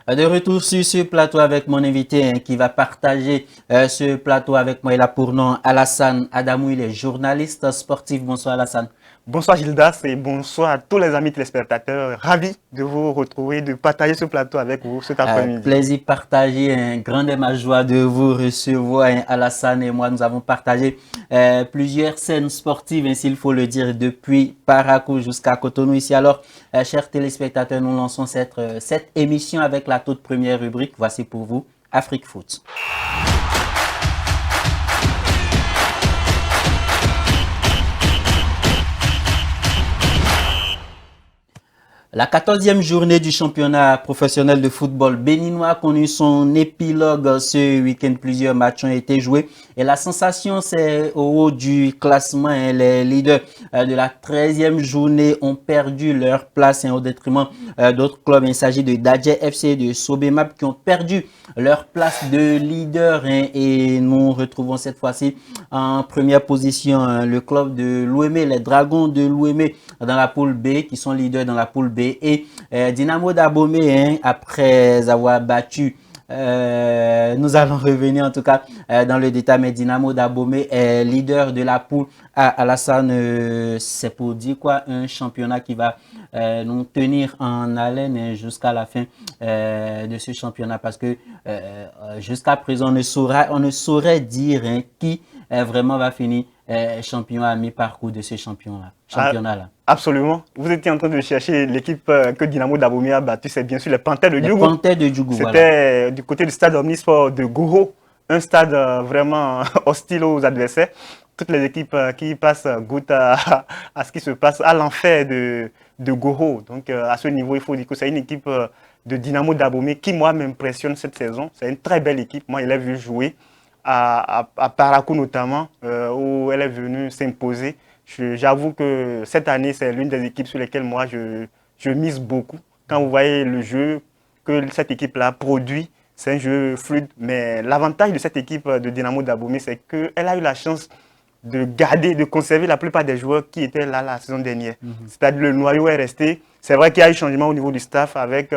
De retour sur ce plateau avec mon invité qui va partager ce plateau avec moi. Il a pour nom Alassane Adamou, il est journaliste sportif. Bonsoir Alassane. Bonsoir Gildas et bonsoir à tous les amis téléspectateurs. Ravi de vous retrouver, de partager ce plateau avec vous cet après-midi. Plaisir partagé, un grand est ma joie de vous recevoir. Alassane et moi, nous avons partagé plusieurs scènes sportives, ainsi il faut le dire, depuis Parakou jusqu'à Cotonou ici. Alors, chers téléspectateurs, nous lançons cette émission avec la toute première rubrique. Voici pour vous, Afrique Foot. La 14e journée du championnat professionnel de football béninois a connu son épilogue ce week-end. Plusieurs matchs ont été joués et la sensation, c'est au haut du classement. Les leaders de la 13e journée ont perdu leur place au détriment d'autres clubs. Il s'agit de Dadje FC et de Sobemap qui ont perdu leur place de leader. Et nous retrouvons cette fois-ci en première position le club de l'Ouémé, les Dragons de l'Ouémé dans la poule B qui sont leaders dans la poule B. Et Dynamo d'Abomey, après avoir battu, nous allons revenir en tout cas dans le détail, mais Dynamo d'Abomey est leader de la poule A. Alassane, c'est pour dire quoi? Un championnat qui va nous tenir en haleine jusqu'à la fin de ce championnat, parce que jusqu'à présent, on ne saurait dire qui vraiment va finir champion à mi-parcours de ce championnat-là. Absolument. Vous étiez en train de chercher l'équipe que Dynamo d'Abomey a battue, c'est bien sûr les Panthères de Djougou. Les Panthères de Djougou, c'était voilà. Du côté du stade Omnisport de Goro, un stade vraiment hostile aux adversaires. Toutes les équipes qui y passent goûtent à ce qui se passe à l'enfer de Goro. Donc à ce niveau, il faut dire que c'est une équipe de Dynamo d'Abomey qui, moi, m'impressionne cette saison. C'est une très belle équipe. Moi, je l'ai vu jouer à Parakou notamment, où elle est venue s'imposer. J'avoue que cette année, c'est l'une des équipes sur lesquelles moi, je mise beaucoup. Quand vous voyez le jeu que cette équipe-là produit, c'est un jeu fluide. Mais l'avantage de cette équipe de Dynamo d'Abomey, c'est qu'elle a eu la chance de garder, de conserver la plupart des joueurs qui étaient là la saison dernière. C'est-à-dire le noyau est resté. C'est vrai qu'il y a eu changement au niveau du staff avec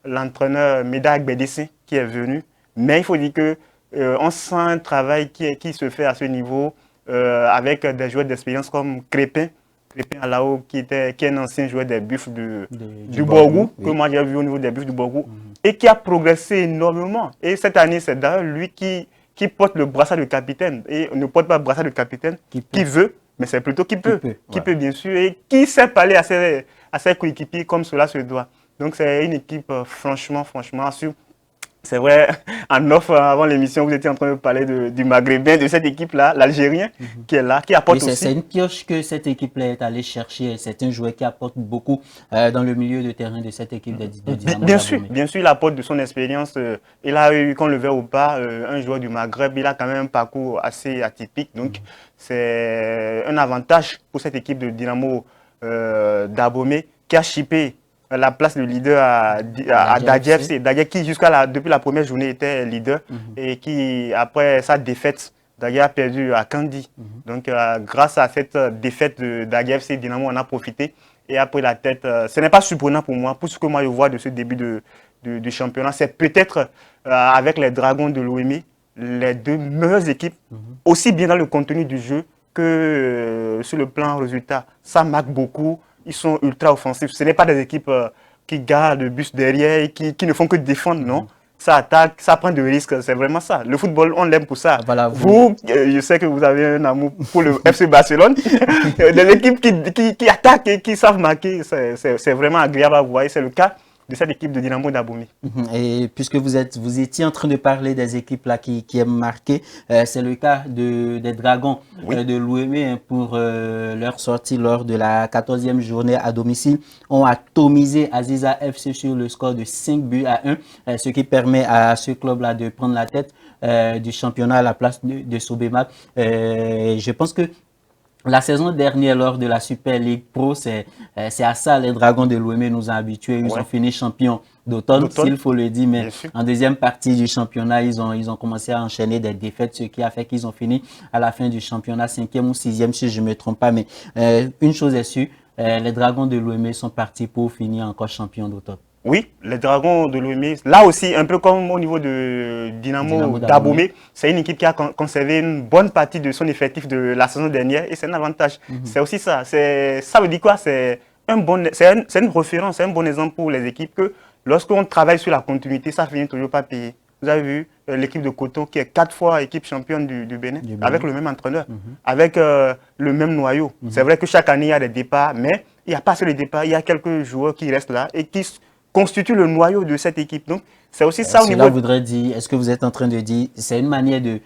l'entraîneur Meda Gbedessin qui est venu. Mais il faut dire que on sent un travail qui se fait à ce niveau avec des joueurs d'expérience comme Crépin Alao, qui est un ancien joueur des Buffs du Borgou, que moi j'ai vu au niveau des Buffs du Borgou, et qui a progressé énormément. Et cette année, c'est d'ailleurs lui qui porte le brassard de capitaine. Et ne porte pas le brassard de capitaine qui veut, mais c'est plutôt qui peut. Qui peut, bien sûr, et qui sait parler à ses coéquipiers comme cela se doit. Donc c'est une équipe franchement sûre. C'est vrai, en off, avant l'émission, vous étiez en train de parler du Maghrébin, de cette équipe-là, l'Algérien, qui est là, qui apporte aussi. C'est une pioche que cette équipe-là est allée chercher. C'est un joueur qui apporte beaucoup dans le milieu de terrain de cette équipe de Dynamo. Bien sûr, il apporte de son expérience. Il a eu, qu'on le veut ou pas, un joueur du Maghreb. Il a quand même un parcours assez atypique. Donc, c'est un avantage pour cette équipe de Dynamo d'Abomey qui a chippé la place de leader à Dadje FC. Dadje qui, depuis la première journée, était leader et qui, après sa défaite, Dadje a perdu à Kandi. Donc, grâce à cette défaite de Dadje FC, Dynamo en a profité et a pris la tête. Ce n'est pas surprenant pour moi. Pour ce que moi je vois de ce début du championnat, c'est peut-être avec les Dragons de l'Ouémé, les deux meilleures équipes, aussi bien dans le contenu du jeu que sur le plan résultat. Ça marque beaucoup. Ils sont ultra offensifs. Ce n'est pas des équipes qui gardent le bus derrière et qui ne font que défendre, non. Ça attaque, ça prend des risques, c'est vraiment ça. Le football, on l'aime pour ça. Voilà, vous, je sais que vous avez un amour pour le FC Barcelone. Des équipes qui attaquent et qui savent marquer, c'est vraiment agréable à voir. C'est le cas de cette équipe de Dynamo d'Abomey. Et puisque vous étiez en train de parler des équipes là qui aiment marquer, c'est le cas des Dragons de l'Ouémé pour leur sortie lors de la 14e journée à domicile. On a atomisé Aziza FC sur le score de 5-1, ce qui permet à ce club-là de prendre la tête du championnat à la place de Sobemap. Je pense que la saison dernière, lors de la Super League Pro, c'est à ça les Dragons de l'Ouémé nous ont habitués. Ils ont fini champions d'automne, s'il faut le dire, mais en deuxième partie du championnat, ils ont commencé à enchaîner des défaites, ce qui a fait qu'ils ont fini à la fin du championnat 5e ou 6e, si je ne me trompe pas. Mais une chose est sûre, les Dragons de l'Ouémé sont partis pour finir encore champions d'automne. Oui, les Dragons de Lomé, là aussi, un peu comme au niveau de Dynamo d'Abomey, c'est une équipe qui a conservé une bonne partie de son effectif de la saison dernière et c'est un avantage. C'est aussi ça. Ça veut dire quoi? C'est une référence, c'est un bon exemple pour les équipes que lorsqu'on travaille sur la continuité, ça finit toujours pas payer. Vous avez vu l'équipe de Coton qui est 4 fois équipe championne du Bénin, avec le même entraîneur, avec le même noyau. C'est vrai que chaque année, il y a des départs, mais il n'y a pas seulement les départs, il y a quelques joueurs qui restent là et qui constitue le noyau de cette équipe. Donc, c'est aussi ça au niveau... Cela voudrait dire, est-ce que vous êtes en train de dire, c'est une manière de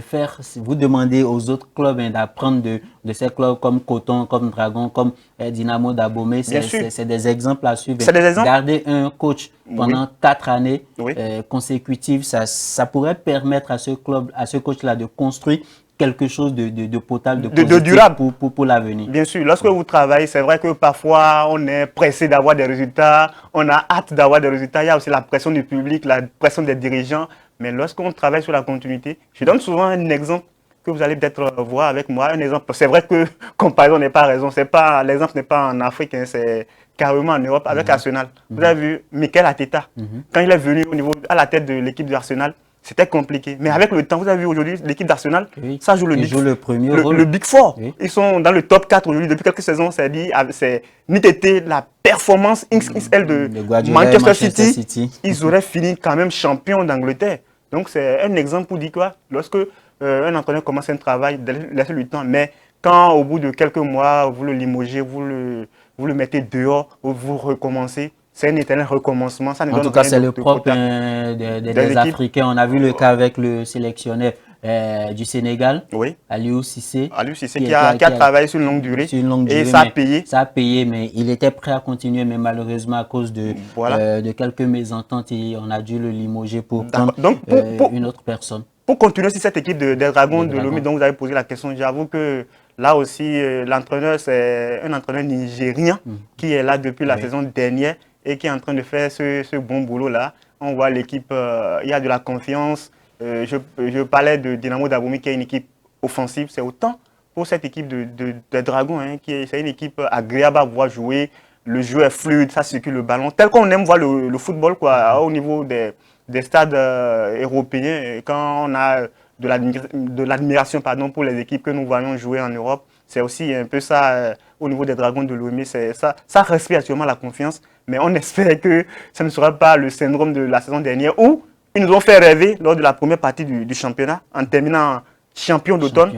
faire, vous demandez aux autres clubs d'apprendre de ces clubs comme Coton, comme Dragon, comme Dynamo d'Abomey, c'est des exemples à suivre. C'est des exemples. Garder un coach pendant 4 années Oui. Consécutives, ça pourrait permettre à ce club, à ce coach-là de construire quelque chose de potable, de durable pour l'avenir. Bien sûr, lorsque vous travaillez, c'est vrai que parfois on est pressé d'avoir des résultats, on a hâte d'avoir des résultats, il y a aussi la pression du public, la pression des dirigeants, mais lorsqu'on travaille sur la continuité, je donne souvent un exemple que vous allez peut-être voir avec moi, un exemple, c'est vrai que comparaison n'est pas raison, l'exemple n'est pas en Afrique, hein, c'est carrément en Europe avec Arsenal. Vous avez vu Mikel Arteta, quand il est venu à la tête de l'équipe d'Arsenal, c'était compliqué. Mais avec le temps, vous avez vu aujourd'hui, l'équipe d'Arsenal, ça joue le Big Four. Oui. Ils sont dans le top 4 aujourd'hui. Depuis quelques saisons, c'est été la performance XXL de Manchester City. Ils auraient fini quand même champion d'Angleterre. Donc, c'est un exemple pour dire quoi? Lorsque un entraîneur commence un travail, laissez-lui le temps. Mais quand, au bout de quelques mois, vous le limogez, vous le mettez dehors, vous recommencez, c'est un éternel recommencement. Ça en tout cas, c'est le propre des Africains. On a vu le cas avec le sélectionneur du Sénégal, oui. Aliou Cissé. Aliou Cissé qui a travaillé sur une longue durée. Et ça a payé. Ça a payé, mais il était prêt à continuer. Mais malheureusement, à cause de quelques mésententes, on a dû le limoger pour prendre une autre personne. Pour continuer sur cette équipe des Dragons de Lomé dont vous avez posé la question, j'avoue que là aussi, l'entraîneur, c'est un entraîneur nigérien qui est là depuis la saison dernière et qui est en train de faire ce bon boulot-là. On voit l'équipe, il y a de la confiance. Je parlais de Dynamo d'Abomey qui est une équipe offensive. C'est autant pour cette équipe des Dragons. Hein, c'est une équipe agréable à voir jouer. Le jeu est fluide, ça circule le ballon. Tel qu'on aime voir le football quoi, au niveau des stades européens. Quand on a de l'admiration pour les équipes que nous voyons jouer en Europe, c'est aussi un peu ça au niveau des Dragons de Lomé. Ça respire actuellement la confiance. Mais on espère que ça ne sera pas le syndrome de la saison dernière où ils nous ont fait rêver lors de la première partie du championnat en terminant champion d'automne.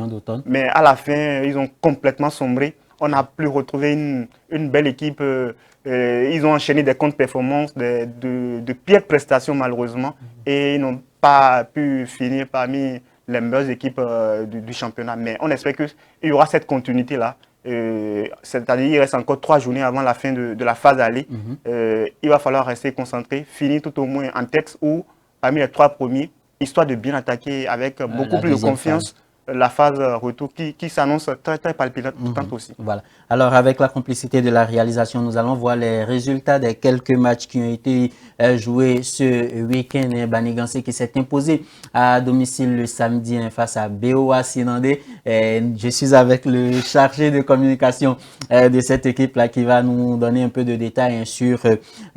Mais à la fin, ils ont complètement sombré. On n'a plus retrouvé une belle équipe. Ils ont enchaîné des contre-performances, de pires prestations malheureusement. Et ils n'ont pas pu finir parmi les meilleures équipes du championnat. Mais on espère qu'il y aura cette continuité-là. C'est-à-dire qu'il reste encore 3 journées avant la fin de la phase aller. Il va falloir rester concentré, finir tout au moins en tête ou parmi les 3 premiers, histoire de bien attaquer avec beaucoup plus de confiance la phase retour qui s'annonce très très palpitante aussi. Voilà. Alors avec la complicité de la réalisation, nous allons voir les résultats des quelques matchs qui ont été joués ce week-end. Banigansé qui s'est imposé à domicile le samedi face à BOA Sinandé. Je suis avec le chargé de communication de cette équipe-là qui va nous donner un peu de détails sur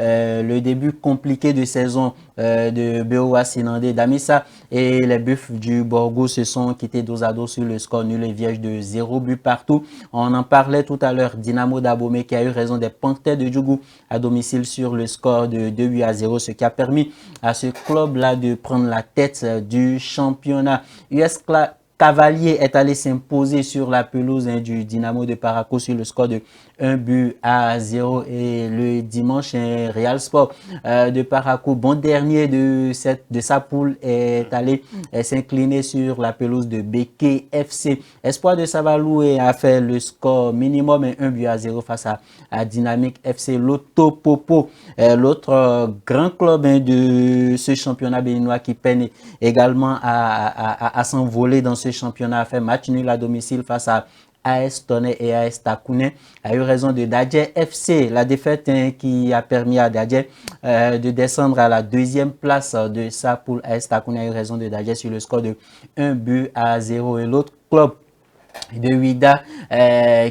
le début compliqué de saison de BOA Sinandé. Damissa et les Buffs du Borgo se sont quittés dos à dos sur le score nul et vierge de 0 but partout. On en parlait tout à l'heure. Dynamo d'Abomey qui a eu raison des Panthères de Djougou à domicile sur le score de 2 buts à 0, ce qui a permis à ce club-là de prendre la tête du championnat. US Cavalier est allé s'imposer sur la pelouse du Dynamo de Parakou sur le score de 1 but à 0. Et le dimanche, Real Sport de Parakou, bon dernier de sa poule, est allé s'incliner sur la pelouse de Beke FC. Espoir de Savalou a fait le score minimum, 1 but à 0 face à Dynamique FC. Lotto Popo, l'autre grand club de ce championnat béninois qui peine également à s'envoler dans ce championnat, a fait match nul à domicile face à AS Tonnet et AS Takouné, a eu raison de Dadje FC. La défaite qui a permis à Dadje de descendre à la 2e place de sa poule. AS Takouné a eu raison de Dadje sur le score de 1 but à 0. Et l'autre club de Ouida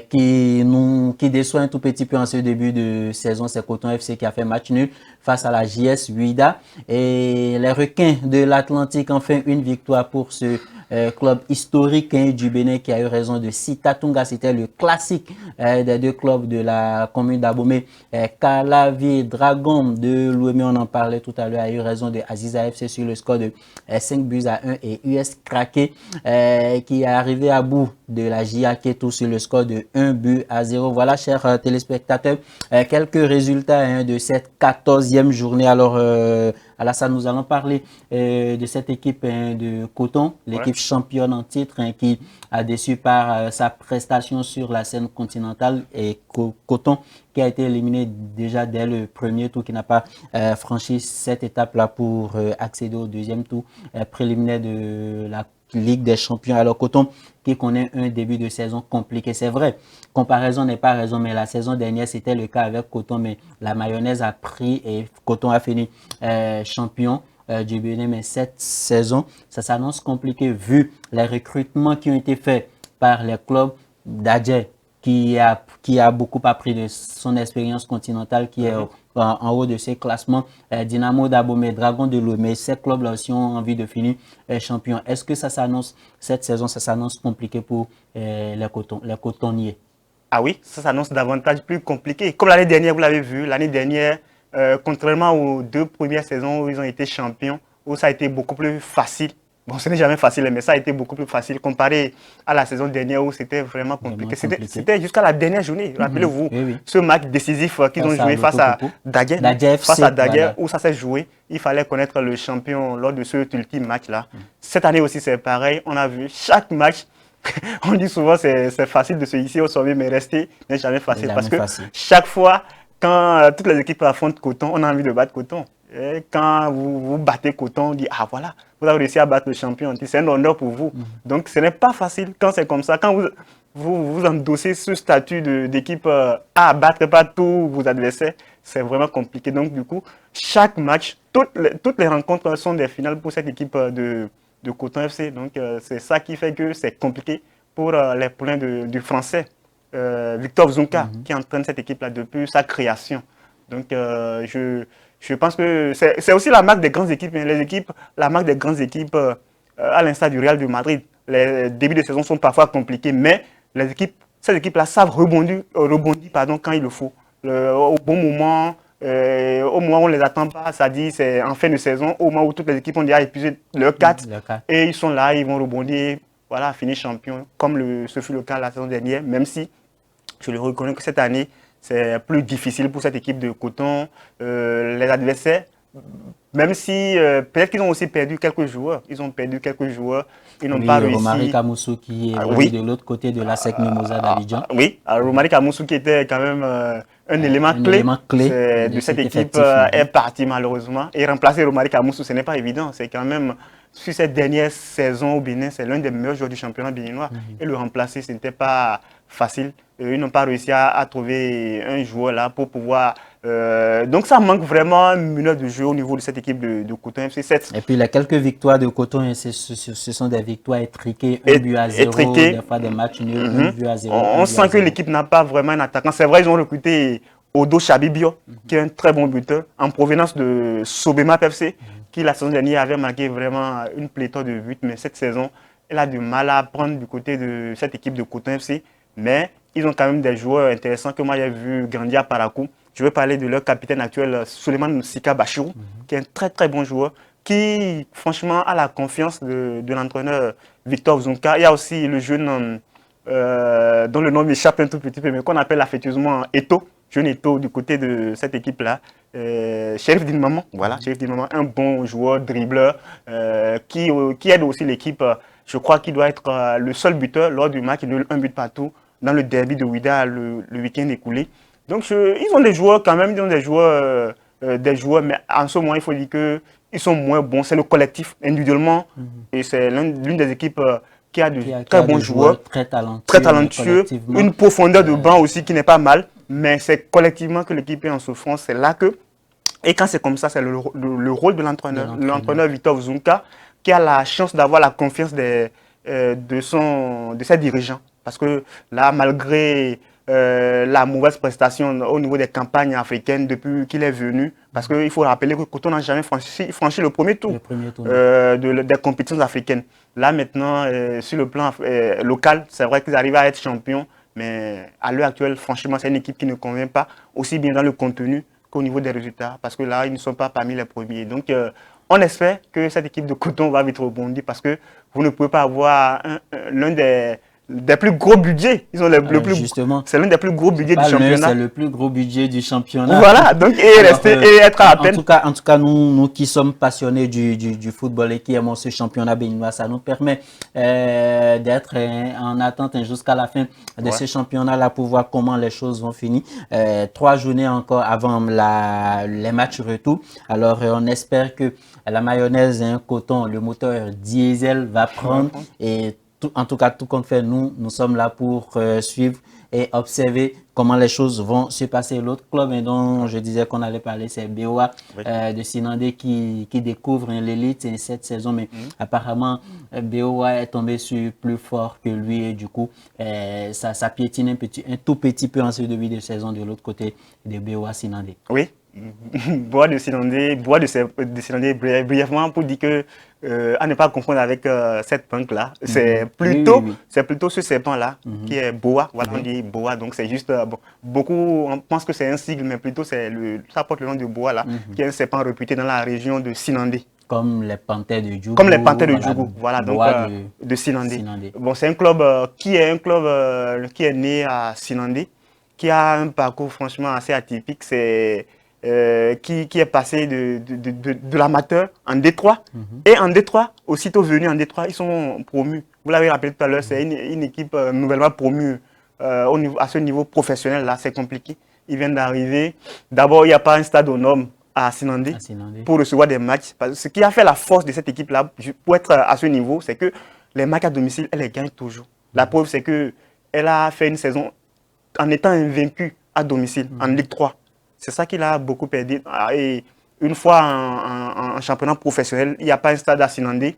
qui déçoit un tout petit peu en ce début de saison. C'est Coton FC qui a fait match nul face à la JS Ouida. Et les requins de l'Atlantique ont fait une victoire pour ce club historique du Bénin qui a eu raison de Sitatunga. C'était le classique des deux clubs de la commune d'Abomey. Calavi Dragon de Lomé, on en parlait tout à l'heure, a eu raison de Aziza FC sur le score de 5 buts à 1 et US Kraké qui est arrivé à bout de la JA Keto sur le score de 1 but à 0. Voilà, chers téléspectateurs, quelques résultats de cette 14e journée. Alors, Alassane, nous allons parler de cette équipe de Coton, l'équipe championne en titre qui a déçu par sa prestation sur la scène continentale et Coton qui a été éliminé déjà dès le premier tour, qui n'a pas franchi cette étape-là pour accéder au deuxième tour préliminaire de la Ligue des Champions. Alors Coton qui connaît un début de saison compliqué, c'est vrai. Comparaison n'est pas raison, mais la saison dernière c'était le cas avec Coton, mais la mayonnaise a pris et Coton a fini champion du Bénin. Mais cette saison, ça s'annonce compliqué vu les recrutements qui ont été faits par les clubs d'Adjé qui a beaucoup appris de son expérience continentale, qui est en haut de ces classements. Dynamo d'Abomey, Dragon de Lomé, ces clubs-là aussi ont envie de finir champion. Est-ce que ça s'annonce, cette saison, ça s'annonce compliqué pour les cotonniers? Ah oui, ça s'annonce davantage plus compliqué. Comme l'année dernière, vous l'avez vu, l'année dernière, contrairement aux 2 premières saisons où ils ont été champions, où ça a été beaucoup plus facile. Bon, ce n'est jamais facile, mais ça a été beaucoup plus facile comparé à la saison dernière où c'était vraiment compliqué. C'était jusqu'à la dernière journée. Rappelez-vous, ce match décisif qu'ils ont joué face à Daguerre, voilà, où ça s'est joué. Il fallait connaître le champion lors de ce ultime match-là. Cette année aussi, c'est pareil. On a vu chaque match. On dit souvent que c'est facile de se hisser au sommet, mais rester n'est jamais facile. Parce que chaque fois, quand toutes les équipes affrontent Coton, on a envie de battre Coton. Et quand vous battez Coton, on dit, ah voilà, vous avez réussi à battre le champion. C'est un honneur pour vous. Donc ce n'est pas facile quand c'est comme ça. Quand vous endossez ce statut d'équipe à battre par tous vos adversaires, c'est vraiment compliqué. Donc du coup, chaque match, toutes les rencontres sont des finales pour cette équipe de Coton FC. Donc c'est ça qui fait que c'est compliqué pour les poulains du français. Victor Zunka, qui entraîne cette équipe-là depuis sa création. Donc je pense que c'est aussi la marque des grandes équipes. La marque des grandes équipes, à l'instar du Real de Madrid, les débuts de saison sont parfois compliqués, mais ces équipes-là savent rebondir quand il le faut. Au bon moment, au moment où on ne les attend pas, ça dit c'est en fin de saison, au moment où toutes les équipes ont déjà épuisé leur 4, et ils sont là, ils vont rebondir, voilà, finir champion, comme ce fut le cas la saison dernière, même si je le reconnais que cette année, c'est plus difficile pour cette équipe de Coton. Les adversaires, même si peut-être qu'ils ont aussi perdu quelques joueurs. Ils ont perdu quelques joueurs. Ils n'ont pas réussi. Romari Kamoussou qui est de l'autre côté de la SEC Mimosa d'Abidjan. Oui, Romari Kamoussou qui était quand même un élément clé de cette équipe est parti malheureusement. Et remplacer Romari Kamoussou, ce n'est pas évident. C'est quand même, sur cette dernière saison au Bénin, c'est l'un des meilleurs joueurs du championnat béninois. Et le remplacer, ce n'était pas facile. Ils n'ont pas réussi à trouver un joueur là pour pouvoir... donc ça manque vraiment un meneur de jeu au niveau de cette équipe de Coton FC. Et puis les quelques victoires de Coton, ce sont des victoires étriquées, 1 but à 0, des fois des matchs nuls, 1 but à 0. On sent que l'équipe n'a pas vraiment un attaquant. C'est vrai, ils ont recruté Odo Chabibio, qui est un très bon buteur, en provenance de Sobema FC, qui la saison dernière avait marqué vraiment une pléthore de buts, mais cette saison, elle a du mal à prendre du côté de cette équipe de Coton FC. Mais ils ont quand même des joueurs intéressants que moi j'ai vu grandir à Parakou. Je veux parler de leur capitaine actuel, Suleiman Sika Bachirou, qui est un très très bon joueur, qui franchement a la confiance de l'entraîneur Victor Zunka. Il y a aussi le jeune dont le nom m'échappe un tout petit peu, mais qu'on appelle affectueusement Eto, jeune Eto du côté de cette équipe-là. Chérif Dinmaman, voilà, Chérif Dinmaman, un bon joueur, dribbleur, qui aide aussi l'équipe. Je crois qu'il doit être le seul buteur lors du match, un but partout dans le derby de Ouida le week-end écoulé. Donc ils ont des joueurs quand même, ils ont des joueurs, mais en ce moment il faut dire qu'ils sont moins bons. C'est le collectif individuellement et c'est l'une des équipes qui a de très bons joueurs, très talentueux, une profondeur de banc aussi qui n'est pas mal, mais c'est collectivement que l'équipe est en souffrance. C'est là que, et quand c'est comme ça, c'est le rôle de l'entraîneur Victor Zunka, qui a la chance d'avoir la confiance de ses dirigeants. Parce que là, malgré la mauvaise prestation au niveau des campagnes africaines depuis qu'il est venu, parce qu'il faut rappeler que Coton n'a jamais franchi le premier tour, des compétitions africaines. Là maintenant, sur le plan local, c'est vrai qu'ils arrivent à être champions, mais à l'heure actuelle, franchement, c'est une équipe qui ne convient pas, aussi bien dans le contenu qu'au niveau des résultats, parce que là, ils ne sont pas parmi les premiers. Donc, on espère que cette équipe de Coton va vite rebondir, parce que vous ne pouvez pas avoir l'un des plus gros budgets. Ils ont c'est l'un des plus gros budgets du championnat. C'est le plus gros budget du championnat. Voilà, donc et être à peine. En tout cas, nous qui sommes passionnés du football et qui aimons ce championnat béninois, ça nous permet d'être en attente jusqu'à la fin de ce championnat-là pour voir comment les choses vont finir. 3 journées encore avant les matchs retour. Alors, on espère que la mayonnaise, Coton, le moteur diesel va prendre et en tout cas, tout compte fait, nous sommes là pour suivre et observer comment les choses vont se passer. L'autre club dont je disais qu'on allait parler, c'est BOA de Sinandé qui découvre l'élite cette saison. Mais apparemment, BOA est tombé sur plus fort que lui et du coup, ça piétine un tout petit peu en ce début de saison de l'autre côté de BOA Sinandé. Oui. Bois de Sinandé, brièvement pour dire que à ne pas confondre avec cette punk là, c'est plutôt ce serpent là qui est boa, voilà, on dit boa, donc c'est juste beaucoup on pense que c'est un sigle, mais plutôt ça porte le nom de boa là, qui est un serpent réputé dans la région de Sinandé. Comme les panthères de Djougou. Comme les panthères de Djougou, voilà, donc de Sinandé. Bon, c'est un club qui est né à Sinandé, qui a un parcours franchement assez atypique. C'est qui est passé de l'amateur en D3. Et en D3, aussitôt venu en D3, ils sont promus. Vous l'avez rappelé tout à l'heure, c'est une équipe nouvellement promue à ce niveau professionnel-là. C'est compliqué. Ils viennent d'arriver. D'abord, il n'y a pas un stade aux normes à Sinandé pour recevoir des matchs. Ce qui a fait la force de cette équipe-là pour être à ce niveau, c'est que les matchs à domicile, elle les gagne toujours. La preuve, c'est qu'elle a fait une saison en étant invaincue à domicile en Ligue 3. C'est ça qu'il a beaucoup perdu. Et une fois en championnat professionnel, il n'y a pas un stade à Sinandé.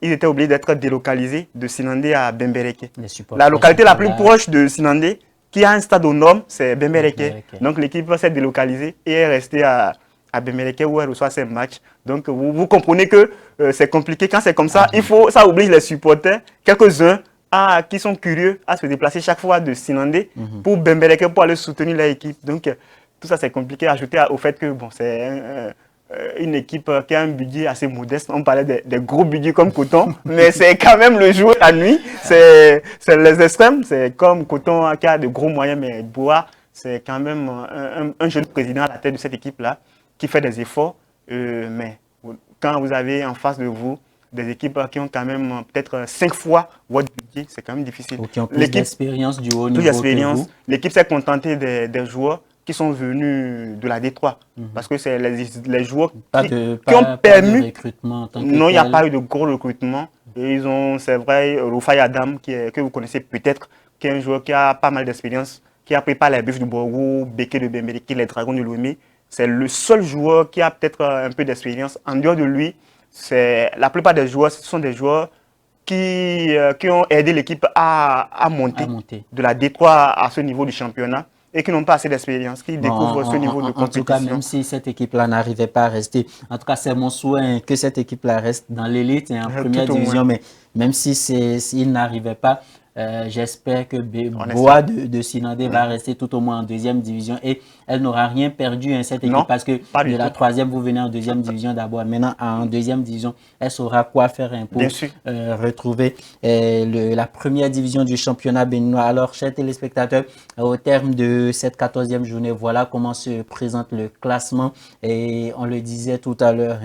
Ils étaient obligés d'être délocalisés de Sinandé à Bembereke. La localité la plus proche de Sinandé, qui a un stade aux normes, c'est Bembereke. Donc l'équipe s'est délocalisée et est restée à Bembereke où elle reçoit ses matchs. Donc vous comprenez que c'est compliqué. Quand c'est comme ça, ça oblige les supporters, quelques-uns, qui sont curieux à se déplacer chaque fois de Sinandé pour Bembereke pour aller soutenir leur équipe. Donc tout ça, c'est compliqué à ajouter au fait que bon, c'est une équipe qui a un budget assez modeste. On parlait des gros budgets comme Coton, mais c'est quand même le jour et la nuit. C'est les extrêmes. C'est comme Coton qui a de gros moyens, mais Boa, c'est quand même un jeune président à la tête de cette équipe-là qui fait des efforts. Mais quand vous avez en face de vous des équipes qui ont quand même peut-être 5 fois votre budget, c'est quand même difficile. Ou qui ont plus d'expérience du haut niveau. L'équipe s'est contentée des joueurs qui sont venus de la D3. Parce que c'est les joueurs qui ont permis. Non, il n'y a pas eu de gros recrutement. Et ils ont, c'est vrai, Rufai Adam, que vous connaissez peut-être, qui est un joueur qui a pas mal d'expérience, qui a préparé les Buffs du Borgo, Beke de Bembereke, les Dragons de Lomé. C'est le seul joueur qui a peut-être un peu d'expérience. En dehors de lui, la plupart des joueurs, ce sont des joueurs qui ont aidé l'équipe à monter de la D3 à ce niveau du championnat et qui n'ont pas assez d'expérience, qui découvrent ce niveau de compétition. En tout cas, même si cette équipe-là n'arrivait pas à rester, en tout cas, c'est mon souhait que cette équipe-là reste dans l'élite et en première division, mais même s'il n'arrivait pas, j'espère que Boa de Sinandé va rester tout au moins en deuxième division et elle n'aura rien perdu cette équipe parce que de la troisième, vous venez en deuxième division d'abord. Maintenant, en deuxième division, elle saura quoi faire pour retrouver la première division du championnat béninois. Alors, chers téléspectateurs, au terme de cette 14e journée, voilà comment se présente le classement. Et on le disait tout à l'heure,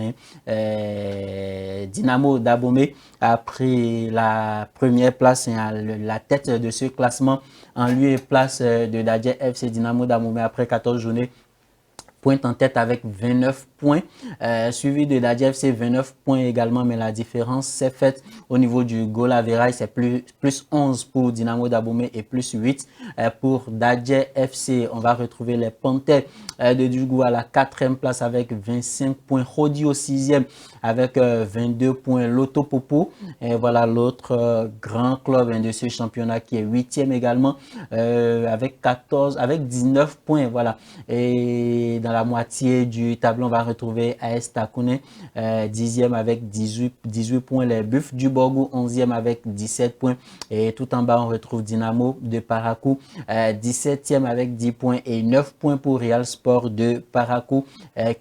Dynamo d'Abomey a pris la première place à la tête de ce classement en lieu et place de Dadje FC Dynamo d'Abomey après 14 journées pointe en tête avec 29 points, suivi de Dadje FC 29 points également, mais la différence s'est faite au niveau du goal average, c'est plus 11 pour Dynamo d'Abomey et plus 8 pour Dadje FC. On va retrouver les Panthères de Djougou à la 4e place avec 25 points, Rodi au 6e avec 22 points, Loto Popo, et voilà l'autre grand club de ce championnat qui est 8e également avec 19 points, voilà. Et dans la moitié du tableau, on va retrouver AS Takouné, 10e avec 18 points, les Buffs du Borgou, 11e avec 17 points. Et tout en bas, on retrouve Dynamo de Parakou, 17e avec 10 points et 9 points pour Real Sport de Parakou,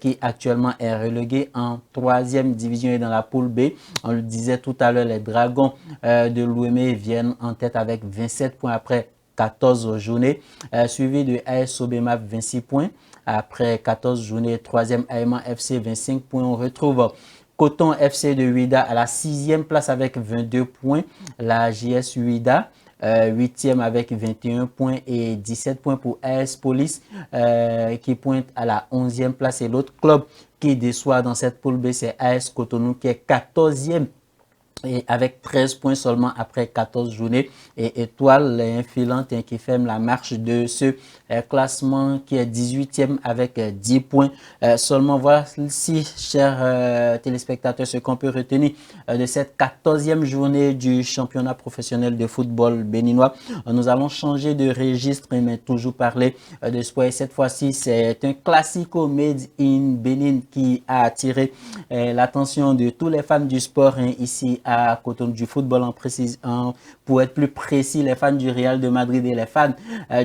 qui actuellement est relégué en 3e division et dans la poule B. On le disait tout à l'heure, les Dragons de l'Ouémé viennent en tête avec 27 points après 14 journées, suivi de AS Sobemap 26 points. Après 14 journées, 3e Aïman FC 25 points. On retrouve Coton FC de Ouida à la 6e place avec 22 points. La JS Ouida 8e avec 21 points et 17 points pour AS Police qui pointe à la 11e place. Et l'autre club qui déçoit dans cette poule B, c'est AS Cotonou qui est 14e. Et avec 13 points seulement après 14 journées. Et Étoile infilante qui ferme la marche de ce classement qui est 18e avec 10 points seulement. Voici, chers téléspectateurs, ce qu'on peut retenir de cette 14e journée du championnat professionnel de football béninois. Nous allons changer de registre, mais toujours parler de sport. Et cette fois-ci, c'est un classico made in Bénin qui a attiré l'attention de tous les fans du sport ici à Cotonou, du football pour être plus précis, les fans du Real de Madrid et les fans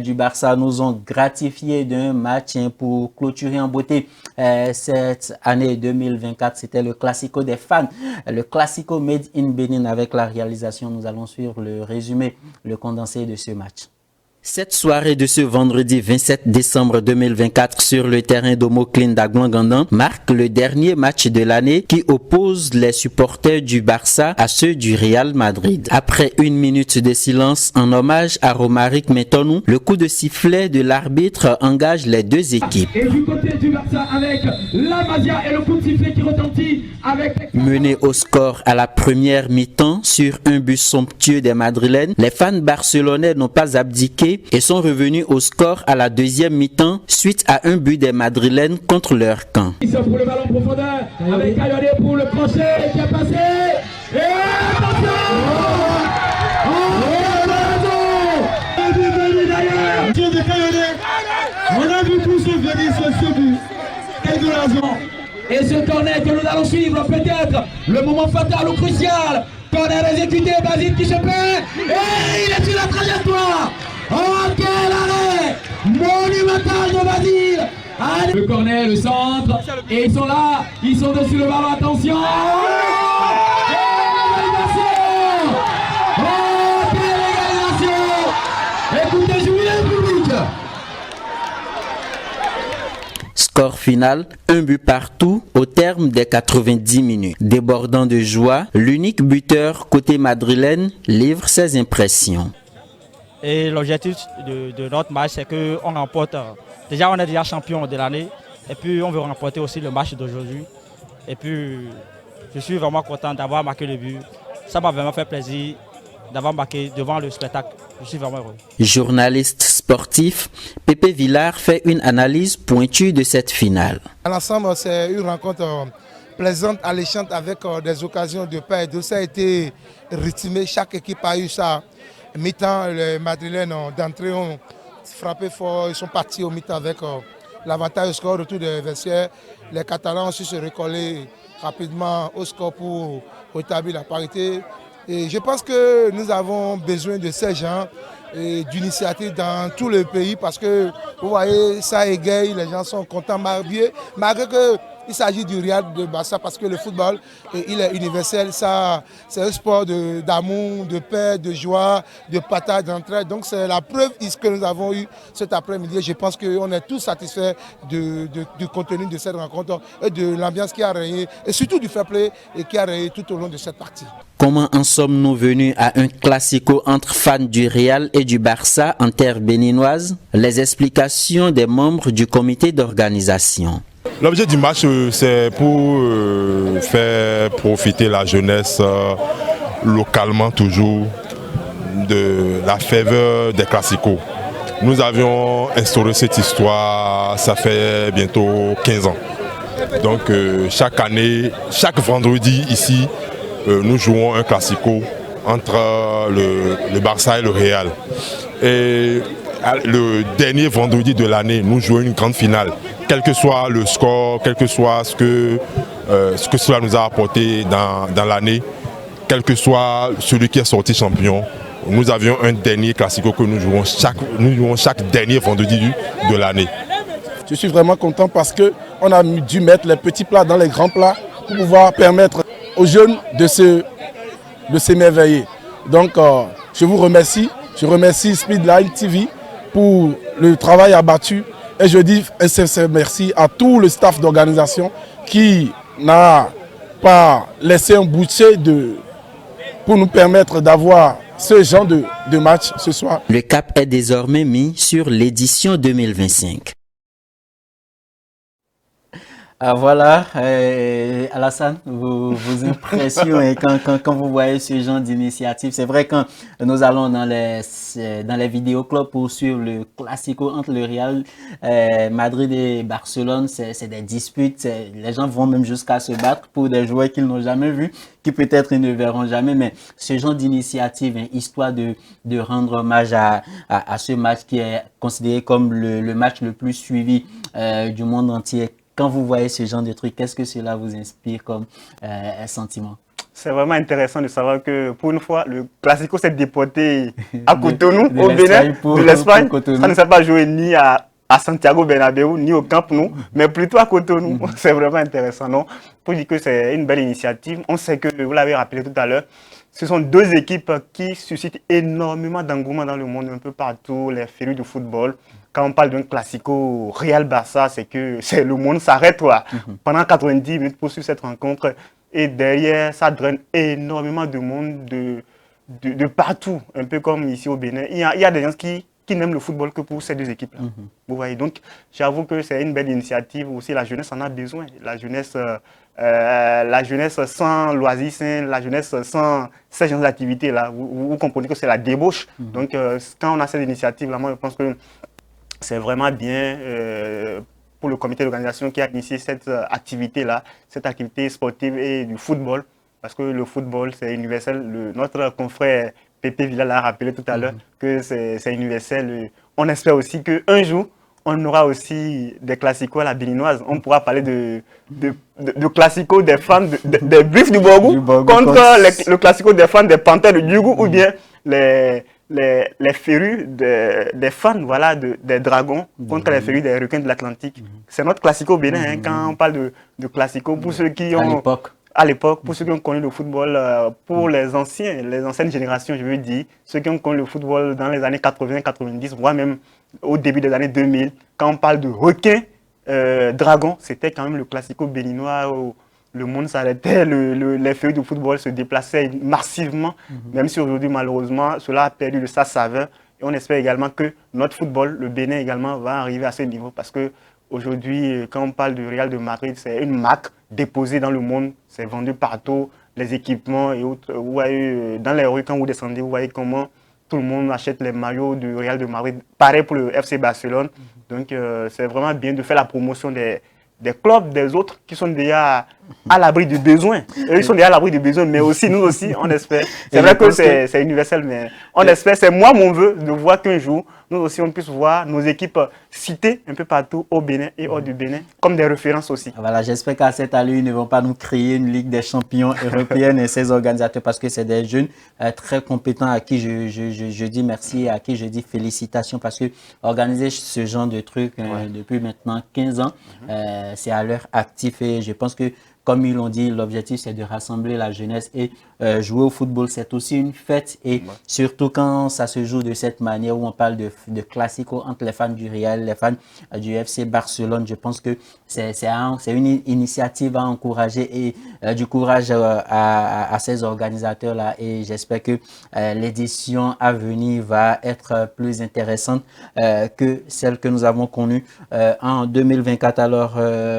du Barça nous ont gratifié d'un match pour clôturer en beauté cette année 2024. C'était le classico des fans, le classico made in Benin. Avec la réalisation, nous allons suivre le résumé, le condensé de ce match. Cette soirée de ce vendredi 27 décembre 2024 sur le terrain d'Omocline d'Agouangandan marque le dernier match de l'année qui oppose les supporters du Barça à ceux du Real Madrid. Après une minute de silence en hommage à Romaric Mentonou, le coup de sifflet de l'arbitre engage les deux équipes. Et du côté du Barça avec la Masia et le coup de sifflet qui retentit avec... Mené au score à la première mi-temps sur un but somptueux des Madrilènes, les fans barcelonais n'ont pas abdiqué et sont revenus au score à la deuxième mi-temps suite à un but des Madrilènes contre leur camp. Il s'offre le ballon en profondeur avec Kayode pour le crochet qui a passé. Et attention! On a vu tous venir sur ce but. Quel de raison! Et ce corner que nous allons suivre, peut-être le moment fatal ou crucial. Corner exécuté, Basile qui se perd. Et il est sur la trajectoire. Oh, quel arrêt monumental de Basile. Allez. Le corner, le centre. Et ils sont là. Ils sont dessus le ballon. Attention. Oh, quelle égalisation. Écoutez, Julien public. Score final, un but partout au terme des 90 minutes. Débordant de joie, l'unique buteur côté madrilène livre ses impressions. Et l'objectif de notre match, c'est qu'on remporte. Déjà, on est déjà champion de l'année. Et puis, on veut remporter aussi le match d'aujourd'hui. Et puis, je suis vraiment content d'avoir marqué le but. Ça m'a vraiment fait plaisir d'avoir marqué devant le spectacle. Je suis vraiment heureux. Journaliste sportif, Pépé Villard fait une analyse pointue de cette finale. À l'ensemble, c'est une rencontre plaisante, alléchante avec des occasions de paix et de ça a été rythmé. Chaque équipe a eu ça. Mi-temps, les Madrilènes d'entrée ont frappé fort. Ils sont partis au mi-temps avec l'avantage au score autour des vestiaires. Les Catalans ont su se recoller rapidement au score pour rétablir la parité. Et je pense que nous avons besoin de ces gens d'initiatives dans tout le pays parce que vous voyez, ça égaye, les gens sont contents, malgré il s'agit du Real de Barça parce que le football, il est universel. C'est un sport d'amour, de paix, de joie, de partage, d'entraide. Donc c'est la preuve que nous avons eue cet après-midi. Je pense qu'on est tous satisfaits du contenu de cette rencontre et de l'ambiance qui a régné et surtout du fair play qui a régné tout au long de cette partie. Comment en sommes-nous venus à un classico entre fans du Real et du Barça en terre béninoise? Les explications des membres du comité d'organisation. L'objet du match, c'est pour faire profiter la jeunesse localement toujours de la faveur des classicos. Nous avions instauré cette histoire, ça fait bientôt 15 ans. Donc chaque année, chaque vendredi ici, nous jouons un classico entre le Barça et le Real. Et le dernier vendredi de l'année, nous jouons une grande finale. Quel que soit le score, quel que soit ce que cela nous a apporté dans l'année, quel que soit celui qui est sorti champion, nous avions un dernier classico que nous jouons chaque dernier vendredi de l'année. Je suis vraiment content parce qu'on a dû mettre les petits plats dans les grands plats pour pouvoir permettre aux jeunes de s'émerveiller. Donc je vous remercie, je remercie Speedline TV pour le travail abattu et je dis un sincère merci à tout le staff d'organisation qui n'a pas laissé un boucher pour nous permettre d'avoir ce genre de match ce soir. Le cap est désormais mis sur l'édition 2025. Ah, voilà, Alassane, vos impressions et quand vous voyez ce genre d'initiative, c'est vrai quand nous allons dans les vidéoclubs pour suivre le classico entre le Real Madrid et Barcelone, c'est des disputes, les gens vont même jusqu'à se battre pour des joueurs qu'ils n'ont jamais vus, qui peut-être ils ne verront jamais, mais ce genre d'initiative, histoire de rendre hommage à ce match qui est considéré comme le match le plus suivi du monde entier. Quand vous voyez ce genre de trucs, qu'est-ce que cela vous inspire comme sentiment? C'est vraiment intéressant de savoir que pour une fois, le Classico s'est déporté à Cotonou, au Bénin, de l'Espagne. Ça ne s'est pas joué ni à Santiago Bernabéu, ni au Camp Nou, mais plutôt à Cotonou. C'est vraiment intéressant, non? Pour dire que c'est une belle initiative. On sait que, vous l'avez rappelé tout à l'heure, ce sont deux équipes qui suscitent énormément d'engouement dans le monde, un peu partout, les férus du football. Quand on parle d'un classico Real-Barça, c'est que le monde s'arrête pendant 90 minutes pour suivre cette rencontre. Et derrière, ça draine énormément de monde de partout, un peu comme ici au Bénin. Il y a des gens qui n'aiment le football que pour ces deux équipes-là. Vous voyez, donc j'avoue que c'est une belle initiative. Aussi, la jeunesse en a besoin. La jeunesse sans loisirs, la jeunesse sans ces genres d'activités-là. Vous comprenez que c'est la débauche. Donc, quand on a cette initiative-là, moi, je pense que c'est vraiment bien pour le comité d'organisation qui a initié cette activité-là, cette activité sportive et du football, parce que le football, c'est universel. Notre confrère Pépé Villa l'a rappelé tout à l'heure que c'est universel. On espère aussi qu'un jour, on aura aussi des classicos à la béninoise. On pourra parler de classicos des fans des Buffs du Borgou contre le classico des fans des Panthères du Djougou ou bien les férus des fans voilà, des dragons contre les férus des requins de l'Atlantique. C'est notre classico bénin quand on parle de classico pour ceux qui ont... À l'époque, pour ceux qui ont connu le football, pour les anciennes générations, je veux dire, ceux qui ont connu le football dans les années 80-90, voire même au début des années 2000, quand on parle de requins, dragons, c'était quand même le classico béninois où le monde s'arrêtait, les feux du football se déplaçaient massivement, même si aujourd'hui, malheureusement, cela a perdu de sa saveur. Et on espère également que notre football, le Bénin également, va arriver à ce niveau parce que aujourd'hui, quand on parle du Real de Madrid, c'est une marque déposée dans le monde, c'est vendu partout, les équipements et autres. Vous voyez, dans les rues, quand vous descendez, vous voyez comment tout le monde achète les maillots du Real de Madrid. Pareil pour le FC Barcelone. Donc, c'est vraiment bien de faire la promotion des clubs, des autres qui sont déjà à l'abri du besoin. Eux, ils sont déjà à l'abri du besoin, mais aussi, nous aussi, on espère. C'est vrai que c'est universel, mais on espère, c'est moi mon vœu de voir qu'un jour, nous aussi, on puisse voir nos équipes citées un peu partout au Bénin et hors du Bénin, comme des références aussi. Voilà, j'espère qu'à cette allure, ils ne vont pas nous créer une Ligue des champions européenne et ses organisateurs, parce que c'est des jeunes très compétents à qui je dis merci, à qui je dis félicitations, parce que organiser ce genre de truc depuis maintenant 15 ans, c'est à leur actif, et je pense que, comme ils l'ont dit, l'objectif c'est de rassembler la jeunesse, et jouer au football c'est aussi une fête, et surtout quand ça se joue de cette manière où on parle de classico entre les fans du Real, les fans du FC Barcelone. Je pense que c'est une initiative à encourager, et du courage à ces organisateurs-là, et j'espère que l'édition à venir va être plus intéressante que celle que nous avons connue en 2024. Alors,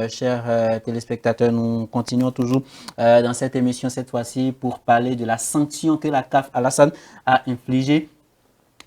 chers téléspectateurs, nous continuons toujours dans cette émission cette fois-ci pour parler de la sanction que la CAF Alassane a infligée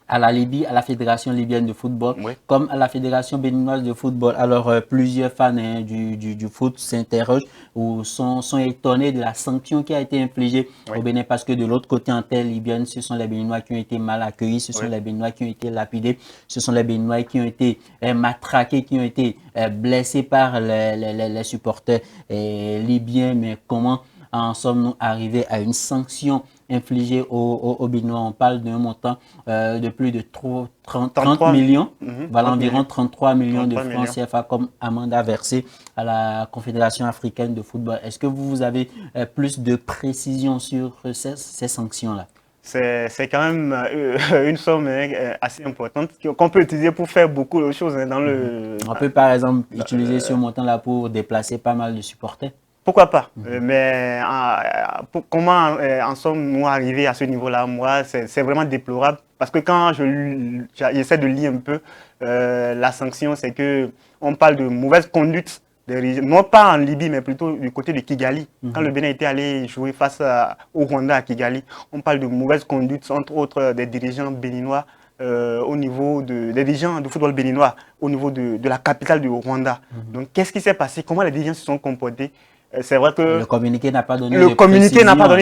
à la Libye, à la Fédération libyenne de football, comme à la Fédération béninoise de football. Alors, plusieurs fans du foot s'interrogent ou sont étonnés de la sanction qui a été infligée au Bénin, parce que de l'autre côté, en terre libyenne, ce sont les Béninois qui ont été mal accueillis, ce sont les Béninois qui ont été lapidés, ce sont les Béninois qui ont été matraqués, qui ont été blessés par les supporters libyens. Mais comment en sommes-nous arrivés à une sanction infligée aux Béninois? On parle d'un montant de plus de 30 millions, voilà, environ 33 millions de francs CFA comme amende à verser à la Confédération africaine de football. Est-ce que vous avez plus de précision sur ces sanctions-là? C'est quand même une somme assez importante qu'on peut utiliser pour faire beaucoup de choses dans le... On peut par exemple utiliser ce montant-là pour déplacer pas mal de supporters. Pourquoi pas? Mais comment en sommes-nous arrivés à ce niveau-là? Moi, c'est vraiment déplorable, parce que quand j'essaie de lire un peu, la sanction, c'est que on parle de mauvaise conduite, non pas en Libye, mais plutôt du côté de Kigali. Quand le Bénin était allé jouer face au Rwanda à Kigali, on parle de mauvaise conduite, entre autres des dirigeants béninois, au niveau des dirigeants du football béninois, au niveau de la capitale du Rwanda. Donc, qu'est-ce qui s'est passé? Comment les dirigeants se sont comportés? C'est vrai que le communiqué n'a pas donné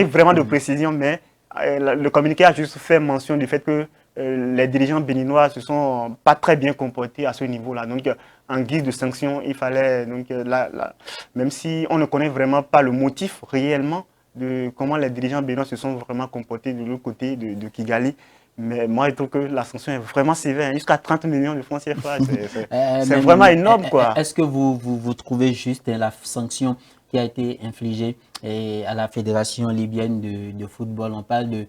vraiment de précision, mais le communiqué a juste fait mention du fait que les dirigeants béninois se sont pas très bien comportés à ce niveau-là. Donc, en guise de sanction, il fallait, donc, même si on ne connaît vraiment pas le motif réellement de comment les dirigeants béninois se sont vraiment comportés de l'autre côté de Kigali, mais moi, je trouve que la sanction est vraiment sévère, jusqu'à 30 millions de francs CFA. C'est vraiment énorme, quoi. Est-ce que vous trouvez juste la sanction qui a été infligée à la Fédération libyenne de football? On parle de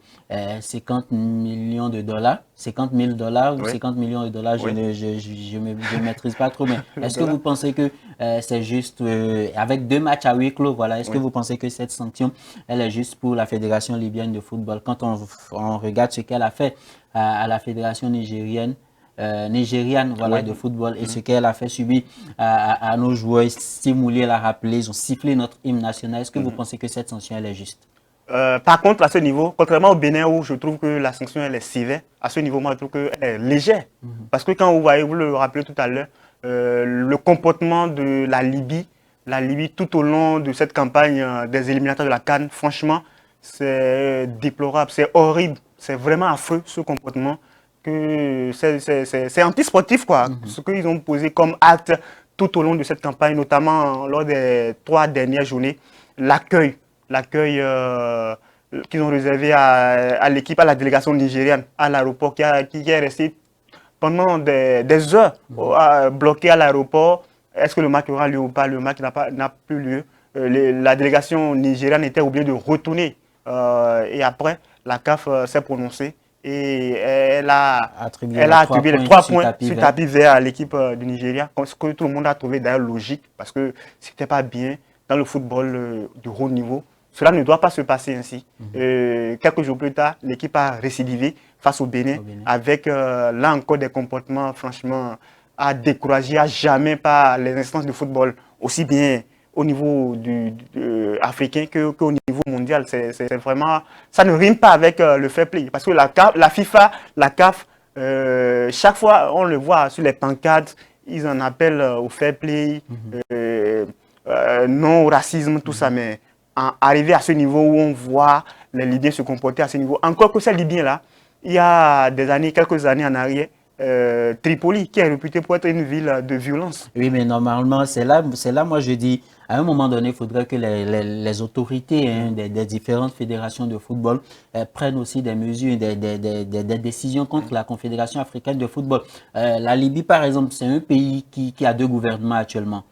50 millions de dollars, 50 000 dollars ou 50 millions de dollars, je ne maîtrise pas trop, mais est-ce que vous pensez que c'est juste, avec 2 matchs à huis clos, voilà, est-ce que vous pensez que cette sanction, elle est juste pour la Fédération libyenne de football? Quand on regarde ce qu'elle a fait à la Fédération nigériane, voilà, de football, et ce qu'elle a fait subir à nos joueurs, Simouli l'a rappelé, ils ont sifflé notre hymne national. Est-ce que vous pensez que cette sanction elle est juste? Par contre, à ce niveau, contrairement au Bénin où je trouve que la sanction elle est sévère, à ce niveau, moi je trouve qu'elle est légère. Parce que quand vous voyez, vous le rappelez tout à l'heure, le comportement de la Libye tout au long de cette campagne des éliminatoires de la CAN, franchement, c'est déplorable, c'est horrible, c'est vraiment affreux ce comportement. Que c'est anti-sportif, quoi. Ce qu'ils ont posé comme acte tout au long de cette campagne, notamment lors des 3 dernières journées, l'accueil qu'ils ont réservé à l'équipe, à la délégation nigériane, à l'aéroport, qui est resté pendant des heures bloqué à l'aéroport. Est-ce que le match aura lieu ou pas? Le match n'a plus lieu. La délégation nigériane était obligée de retourner. Et après, la CAF s'est prononcée. Et elle a attribué les 3 points sur tapis vert à l'équipe du Nigeria, ce que tout le monde a trouvé d'ailleurs logique, parce que ce n'était pas bien dans le football de haut niveau. Cela ne doit pas se passer ainsi. Quelques jours plus tard, l'équipe a récidivé face au Bénin, avec là encore des comportements franchement à décourager à jamais par les instances de football, aussi bien au niveau africain qu'au niveau mondial. C'est vraiment, ça ne rime pas avec le fair play. Parce que la FIFA, la CAF, chaque fois, on le voit sur les pancartes, ils en appellent au fair play, non au racisme, tout ça, mais arriver à ce niveau où on voit les Libyens se comporter à ce niveau. Encore que ces Libyens-là, il y a quelques années en arrière, Tripoli, qui est réputée pour être une ville de violence. Oui, mais normalement, c'est là, moi, je dis, à un moment donné, il faudrait que les autorités des différentes fédérations de football prennent aussi des mesures, des décisions contre la Confédération africaine de football. La Libye, par exemple, c'est un pays qui a 2 gouvernements actuellement.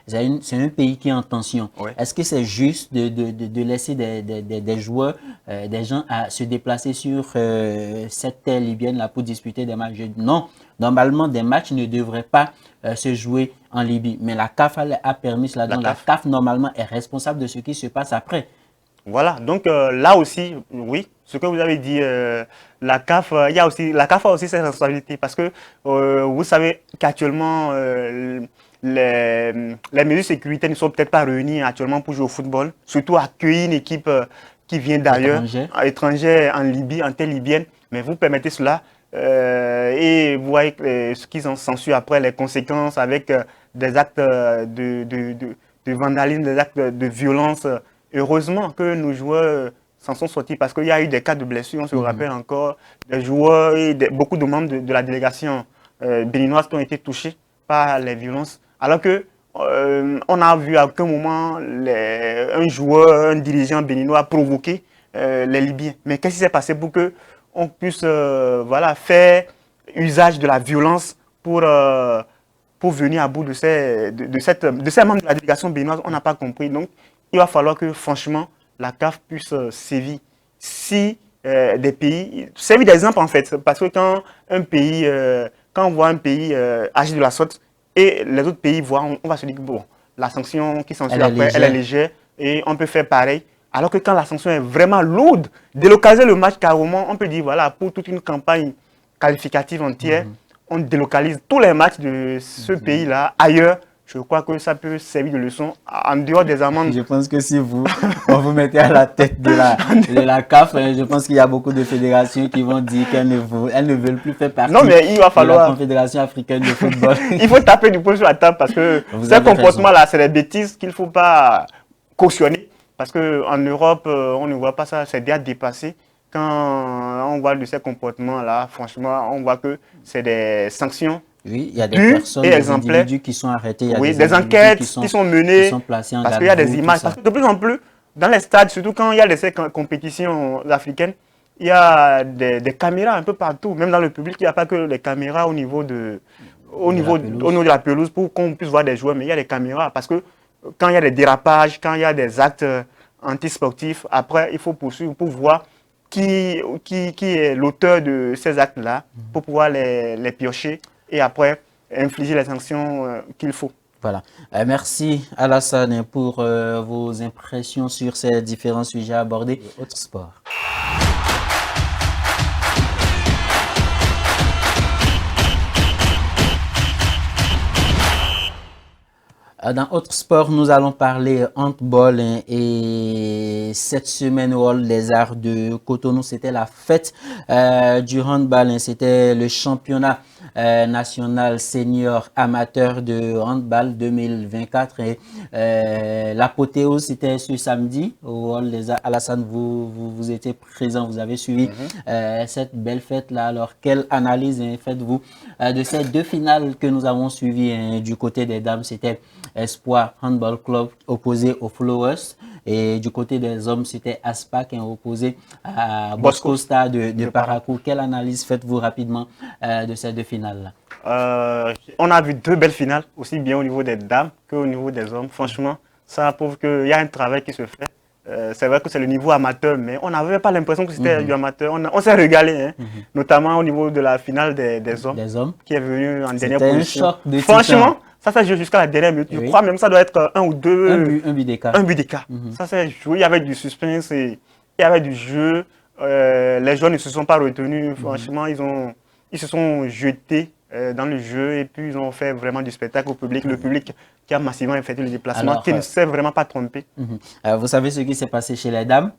C'est un pays qui est en tension. Ouais. Est-ce que c'est juste de laisser des joueurs, des gens à se déplacer sur cette terre libyenne-là pour disputer des matchs? Non, normalement, des matchs ne devraient pas se jouer en Libye. Mais la CAF a permis cela. Donc la CAF, normalement, est responsable de ce qui se passe après. Voilà, donc là aussi, oui, ce que vous avez dit, la CAF, la CAF a aussi ses responsabilités parce que vous savez qu'actuellement, les mesures sécuritaires ne sont peut-être pas réunies actuellement pour jouer au football, surtout accueillir une équipe qui vient d'ailleurs, étrangère en Libye, en terre libyenne, mais vous permettez cela et vous voyez ce qui s'ensuit après, les conséquences avec des actes de vandalisme, des actes de violence. Heureusement que nos joueurs s'en sont sortis parce qu'il y a eu des cas de blessures, on se rappelle encore, des joueurs et beaucoup de membres de la délégation béninoise qui ont été touchés par les violences. Alors que on a vu à aucun moment un joueur, un dirigeant béninois provoquer les Libyens. Mais qu'est-ce qui s'est passé pour qu'on puisse faire usage de la violence pour venir à bout de ces membres de la délégation béninoise? On n'a pas compris. Donc, il va falloir que, franchement, la CAF puisse sévir. Si des pays... Servir d'exemple, en fait. Parce que quand on voit un pays agir de la sorte et les autres pays voient, on va se dire que bon, la sanction qui s'ensuit après, elle est légère et on peut faire pareil. Alors que quand la sanction est vraiment lourde, délocaliser le match carrément, on peut dire, voilà, pour toute une campagne qualificative entière, on délocalise tous les matchs de ce pays-là ailleurs. Je crois que ça peut servir de leçon en dehors des amendes. Je pense que si on vous mettez à la tête de la CAF, je pense qu'il y a beaucoup de fédérations qui vont dire qu'elles ne veulent plus faire partie il va falloir... de la Confédération africaine de football. Il faut taper du poing sur la table parce que ces comportements-là, c'est des bêtises qu'il ne faut pas cautionner. Parce qu'en Europe, on ne voit pas ça, c'est déjà dépassé. Quand on voit de ces comportements-là, franchement, on voit que c'est des sanctions. Oui, il y a des personnes, des individus qui sont arrêtés. Il y a des enquêtes qui sont menées, parce qu'il y a des images. Parce que de plus en plus, dans les stades, surtout quand il y a ces compétitions africaines, il y a des caméras un peu partout. Même dans le public, il n'y a pas que les caméras au niveau de la pelouse pour qu'on puisse voir des joueurs, mais il y a des caméras. Parce que quand il y a des dérapages, quand il y a des actes antisportifs, après, il faut poursuivre pour voir qui est l'auteur de ces actes-là, pour pouvoir les piocher et après infliger les sanctions qu'il faut. Voilà. Merci Alassane pour vos impressions sur ces différents sujets abordés. Autre sport. Dans autre sport, nous allons parler handball et cette semaine au Hall des Arts de Cotonou, c'était la fête du handball. C'était le championnat national senior amateur de handball 2024 et l'apothéose c'était ce samedi au Hall des Arts. Alassane, vous étiez présent, vous avez suivi cette belle fête là. Alors quelle analyse faites-vous de ces 2 finales que nous avons suivies du côté des dames? C'était Espoir Handball Club opposé aux Flowers et du côté des hommes c'était Aspac opposé à Bosco Star de Parakou. Quelle analyse faites-vous rapidement de ces 2 finales là? On a vu 2 belles finales, aussi bien au niveau des dames qu'au niveau des hommes. Franchement, ça prouve qu'il y a un travail qui se fait. C'est vrai que c'est le niveau amateur, mais on n'avait pas l'impression que c'était du amateur. On s'est régalé, hein, notamment au niveau de la finale des hommes, qui est venu en dernière position. Un choc de franchement, ça s'est joué jusqu'à la dernière minute. Je crois même que ça doit être 1 ou 2. Un but d'écart. Un but d'écart. Ça s'est joué, il y avait du suspense, il y avait du jeu. Les joueurs ne se sont pas retenus. Franchement, ils se sont jetés dans le jeu et puis ils ont fait vraiment du spectacle au public. Le public qui a massivement effectué le déplacement, qui ne s'est vraiment pas trompé. Vous savez ce qui s'est passé chez les dames?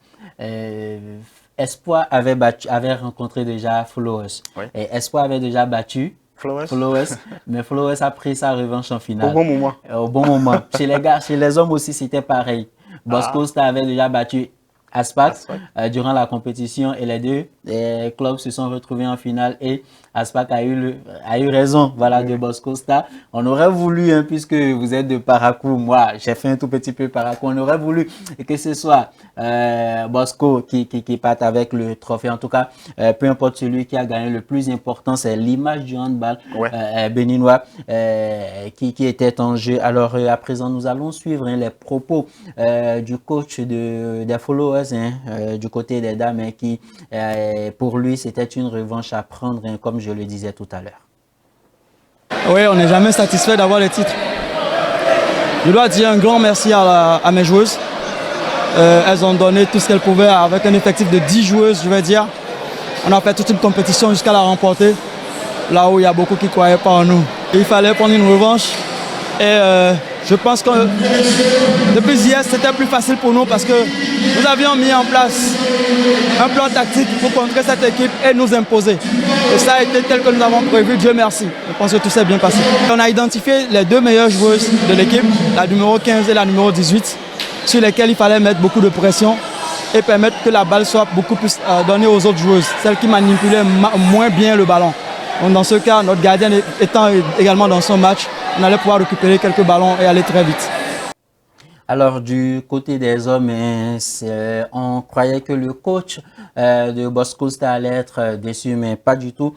Espoir avait rencontré déjà Flowers. Et Espoir avait déjà battu Flores. Mais Flores a pris sa revanche en finale. Au bon moment. Au bon moment. Chez les gars, chez les hommes aussi, c'était pareil. Boscosta avait déjà battu Aspac durant la compétition et les deux clubs se sont retrouvés en finale et Aspac a eu raison de Boscosta. On aurait voulu, puisque vous êtes de Parakou, moi j'ai fait un tout petit peu Parakou, on aurait voulu que ce soit Bosco qui parte avec le trophée. En tout cas, peu importe celui qui a gagné, le plus important c'est l'image du handball béninois qui était en jeu. Alors à présent, nous allons suivre les propos du coach des followers du côté des dames qui pour lui c'était une revanche à prendre comme je le disais tout à l'heure. Oui, on n'est jamais satisfait d'avoir les titres. Je dois dire un grand merci à mes joueuses. Elles ont donné tout ce qu'elles pouvaient avec un effectif de 10 joueuses, je vais dire. On a fait toute une compétition jusqu'à la remporter, là où il y a beaucoup qui ne croyaient pas en nous. Il fallait prendre une revanche et je pense que depuis hier, c'était plus facile pour nous parce que nous avions mis en place un plan tactique pour contrer cette équipe et nous imposer. Et ça a été tel que nous avons prévu, Dieu merci. Je pense que tout s'est bien passé. On a identifié les deux meilleures joueuses de l'équipe, la numéro 15 et la numéro 18, sur lesquelles il fallait mettre beaucoup de pression et permettre que la balle soit beaucoup plus donnée aux autres joueuses, celles qui manipulaient moins bien le ballon. Donc dans ce cas, notre gardienne étant également dans son match, on allait pouvoir récupérer quelques ballons et aller très vite. Alors du côté des hommes, on croyait que le coach de Boscosta allait être déçu, mais pas du tout.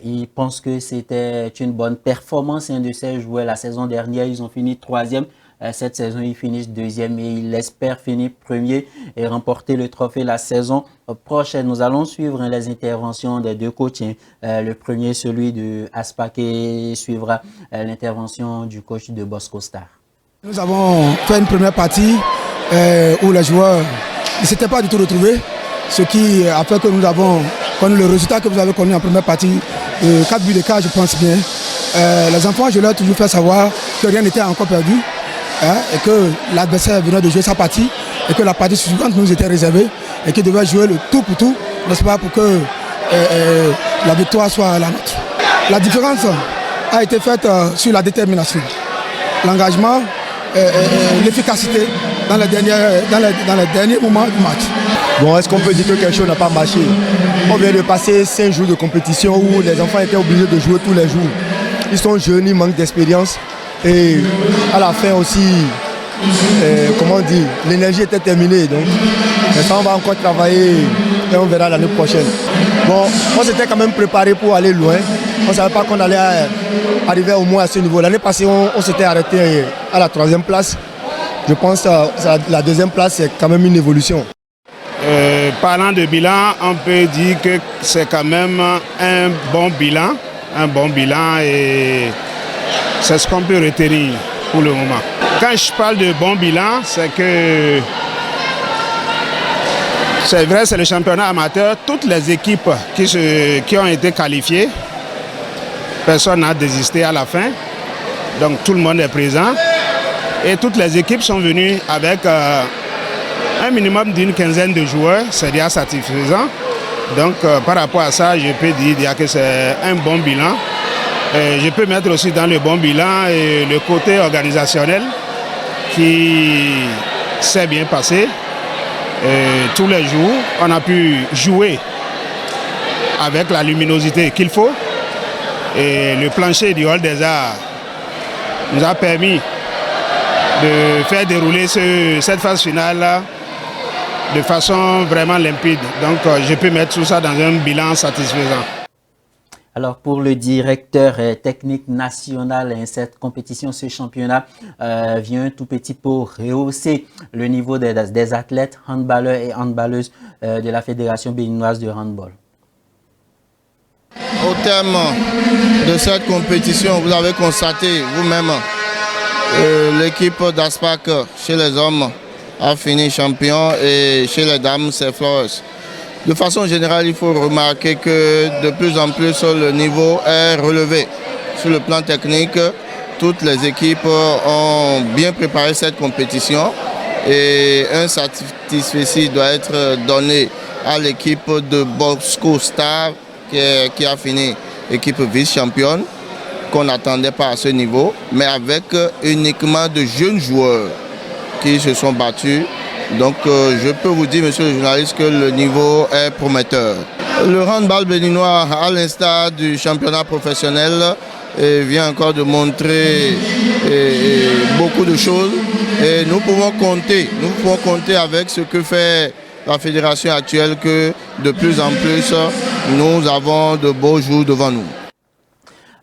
Il pense que c'était une bonne performance de ces joueurs. La saison dernière, ils ont fini 3e. Cette saison, ils finissent 2e et ils espèrent finir 1er et remporter le trophée la saison prochaine. Nous allons suivre les interventions des deux coachs. Le premier, celui de Aspac, et suivra l'intervention du coach de Boscosta. Nous avons fait une première partie où les joueurs ne s'étaient pas du tout retrouvés, ce qui a fait que nous avons connu le résultat que vous avez connu en première partie, 4 buts d'écart, je pense bien. Les enfants, je leur ai toujours fait savoir que rien n'était encore perdu. Et que l'adversaire venait de jouer sa partie et que la partie suivante nous était réservée et qu'il devait jouer le tout pour tout, n'est-ce pas, pour que la victoire soit la nôtre. La différence a été faite sur la détermination, l'engagement, l'efficacité dans les derniers moments du match. Bon, est-ce qu'on peut dire que quelque chose n'a pas marché? On vient de passer 5 jours de compétition où les enfants étaient obligés de jouer tous les jours. Ils sont jeunes, ils manquent d'expérience. Et à la fin aussi, comment dire, l'énergie était terminée. Donc, maintenant on va encore travailler et on verra l'année prochaine. Bon, on s'était quand même préparé pour aller loin. On ne savait pas qu'on allait arriver au moins à ce niveau. L'année passée, on s'était arrêté à la 3e place. Je pense que la 2e place, c'est quand même une évolution. Parlant de bilan, on peut dire que c'est quand même un bon bilan. Et c'est ce qu'on peut retenir pour le moment. Quand je parle de bon bilan, c'est que c'est vrai, c'est le championnat amateur. Toutes les équipes qui ont été qualifiées, personne n'a désisté à la fin. Donc tout le monde est présent. Et toutes les équipes sont venues avec un minimum d'une quinzaine de joueurs. C'est déjà satisfaisant. Donc par rapport à ça, je peux dire que c'est un bon bilan. Je peux mettre aussi dans le bon bilan le côté organisationnel qui s'est bien passé. Tous les jours, on a pu jouer avec la luminosité qu'il faut. Et le plancher du Hall des Arts nous a permis de faire dérouler cette phase finale de façon vraiment limpide. Donc je peux mettre tout ça dans un bilan satisfaisant. Alors pour le directeur technique national, cette compétition, ce championnat vient un tout petit peu rehausser le niveau des athlètes, handballeurs et handballeuses de la Fédération béninoise de handball. Au terme de cette compétition, vous avez constaté vous-même l'équipe d'Aspac chez les hommes a fini champion et chez les dames c'est Flores. De façon générale, il faut remarquer que de plus en plus le niveau est relevé. Sur le plan technique, toutes les équipes ont bien préparé cette compétition et un satisfecit doit être donné à l'équipe de Boscosta qui a fini équipe vice-championne, qu'on n'attendait pas à ce niveau, mais avec uniquement de jeunes joueurs qui se sont battus. Donc je peux vous dire, monsieur le journaliste, que le niveau est prometteur. Le handball béninois, à l'instar du championnat professionnel, vient encore de montrer beaucoup de choses. Et nous pouvons compter avec ce que fait la fédération actuelle, que de plus en plus, nous avons de beaux jours devant nous.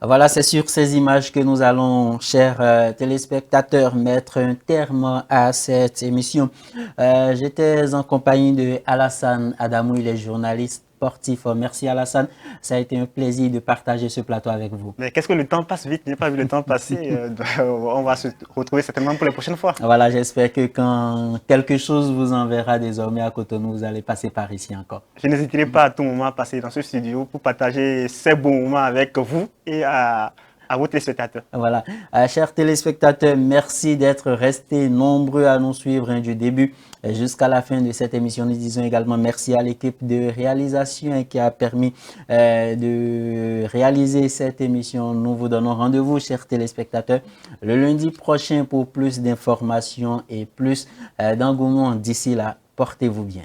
Voilà, c'est sur ces images que nous allons, chers téléspectateurs, mettre un terme à cette émission. J'étais en compagnie de Alassane Adamou, il est journaliste sportif. Merci Alassane, ça a été un plaisir de partager ce plateau avec vous. Mais qu'est-ce que le temps passe vite, je n'ai pas vu le temps passer. On va se retrouver certainement pour les prochaines fois. Voilà, j'espère que quand quelque chose vous enverra désormais à Cotonou, vous allez passer par ici encore. Je n'hésiterai pas à tout moment à passer dans ce studio pour partager ces bons moments avec vous et à vos téléspectateurs. Voilà, chers téléspectateurs, merci d'être restés nombreux à nous suivre du début jusqu'à la fin de cette émission. Nous disons également merci à l'équipe de réalisation qui a permis de réaliser cette émission. Nous vous donnons rendez-vous, chers téléspectateurs, le lundi prochain pour plus d'informations et plus d'engouement. D'ici là, portez-vous bien.